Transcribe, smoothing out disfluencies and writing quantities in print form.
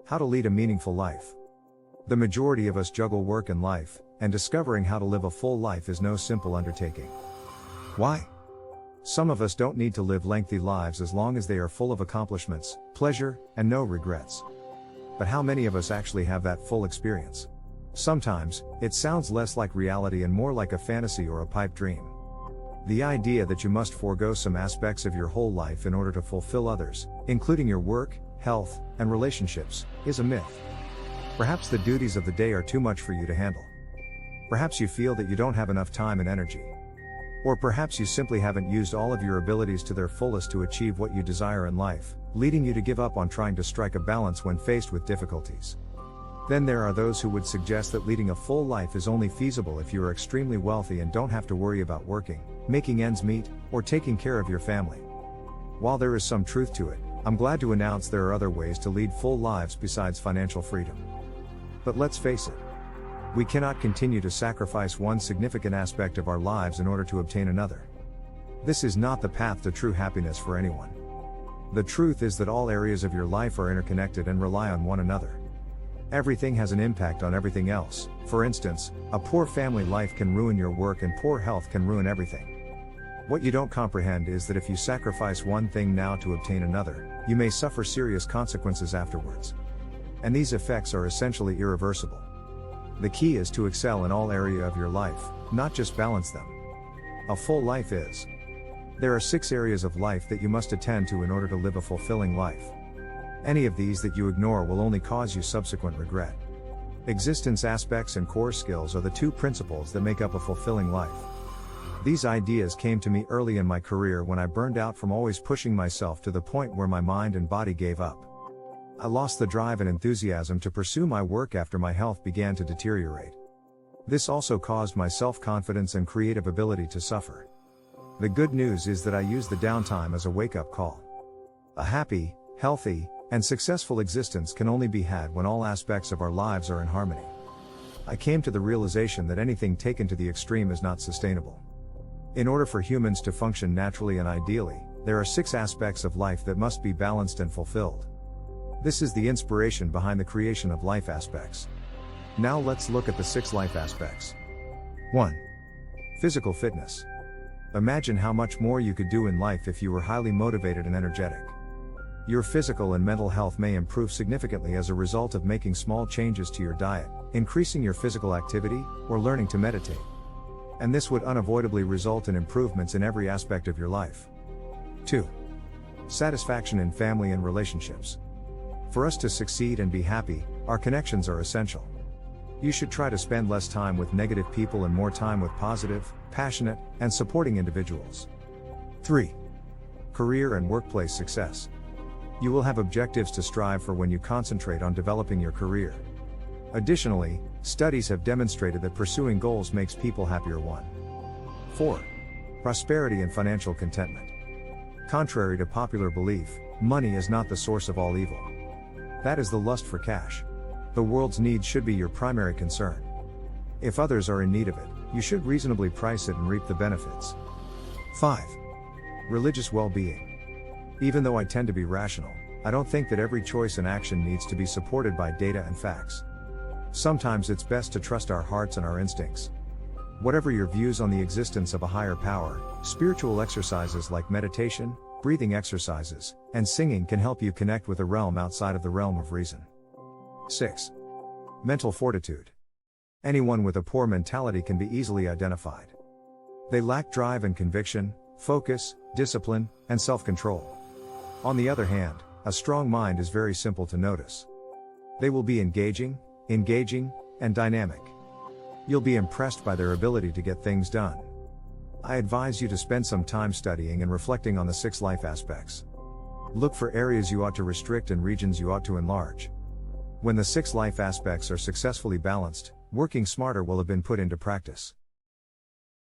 How to lead a meaningful life. The majority of us juggle work and life, and discovering how to live a full life is no simple undertaking. Why? Some of us don't need to live lengthy lives as long as they are full of accomplishments, pleasure, and no regrets. But how many of us actually have that full experience? Sometimes, it sounds less like reality and more like a fantasy or a pipe dream. The idea that you must forego some aspects of your whole life in order to fulfill others, including your work, health, and relationships, is a myth. Perhaps the duties of the day are too much for you to handle. Perhaps you feel that you don't have enough time and energy. Or perhaps you simply haven't used all of your abilities to their fullest to achieve what you desire in life, leading you to give up on trying to strike a balance when faced with difficulties. Then there are those who would suggest that leading a full life is only feasible if you are extremely wealthy and don't have to worry about working, making ends meet, or taking care of your family. While there is some truth to it, I'm glad to announce there are other ways to lead full lives besides financial freedom. But let's face it, we cannot continue to sacrifice one significant aspect of our lives in order to obtain another. This is not the path to true happiness for anyone. The truth is that all areas of your life are interconnected and rely on one another. Everything has an impact on everything else. For instance, a poor family life can ruin your work and poor health can ruin everything. What you don't comprehend is that if you sacrifice one thing now to obtain another, you may suffer serious consequences afterwards. And these effects are essentially irreversible. The key is to excel in all area of your life, not just balance them. A full life is. There are 6 areas of life that you must attend to in order to live a fulfilling life. Any of these that you ignore will only cause you subsequent regret. Existence aspects and core skills are the 2 principles that make up a fulfilling life. These ideas came to me early in my career when I burned out from always pushing myself to the point where my mind and body gave up. I lost the drive and enthusiasm to pursue my work after my health began to deteriorate. This also caused my self-confidence and creative ability to suffer. The good news is that I use the downtime as a wake-up call. A happy, healthy, and successful existence can only be had when all aspects of our lives are in harmony. I came to the realization that anything taken to the extreme is not sustainable. In order for humans to function naturally and ideally, there are 6 aspects of life that must be balanced and fulfilled. This is the inspiration behind the creation of life aspects. Now let's look at the 6 life aspects. 1. Physical fitness. Imagine how much more you could do in life if you were highly motivated and energetic. Your physical and mental health may improve significantly as a result of making small changes to your diet, increasing your physical activity, or learning to meditate. And this would unavoidably result in improvements in every aspect of your life. 2. Satisfaction in family and relationships. For us to succeed and be happy, our connections are essential. You should try to spend less time with negative people and more time with positive, passionate, and supporting individuals. 3. Career and workplace success. You will have objectives to strive for when you concentrate on developing your career. Additionally, studies have demonstrated that pursuing goals makes people happier. 4. Prosperity and financial contentment. Contrary to popular belief, money is not the source of all evil. That is the lust for cash. The world's needs should be your primary concern. If others are in need of it, you should reasonably price it and reap the benefits. 5. Religious well-being. Even though I tend to be rational, I don't think that every choice and action needs to be supported by data and facts. Sometimes it's best to trust our hearts and our instincts. Whatever your views on the existence of a higher power, spiritual exercises like meditation, breathing exercises, and singing can help you connect with a realm outside of the realm of reason. 6. Mental fortitude. Anyone with a poor mentality can be easily identified. They lack drive and conviction, focus, discipline, and self-control. On the other hand, a strong mind is very simple to notice. They will be engaging, and dynamic. You'll be impressed by their ability to get things done. I advise you to spend some time studying and reflecting on the 6 life aspects. Look for areas you ought to restrict and regions you ought to enlarge. When the 6 life aspects are successfully balanced, working smarter will have been put into practice.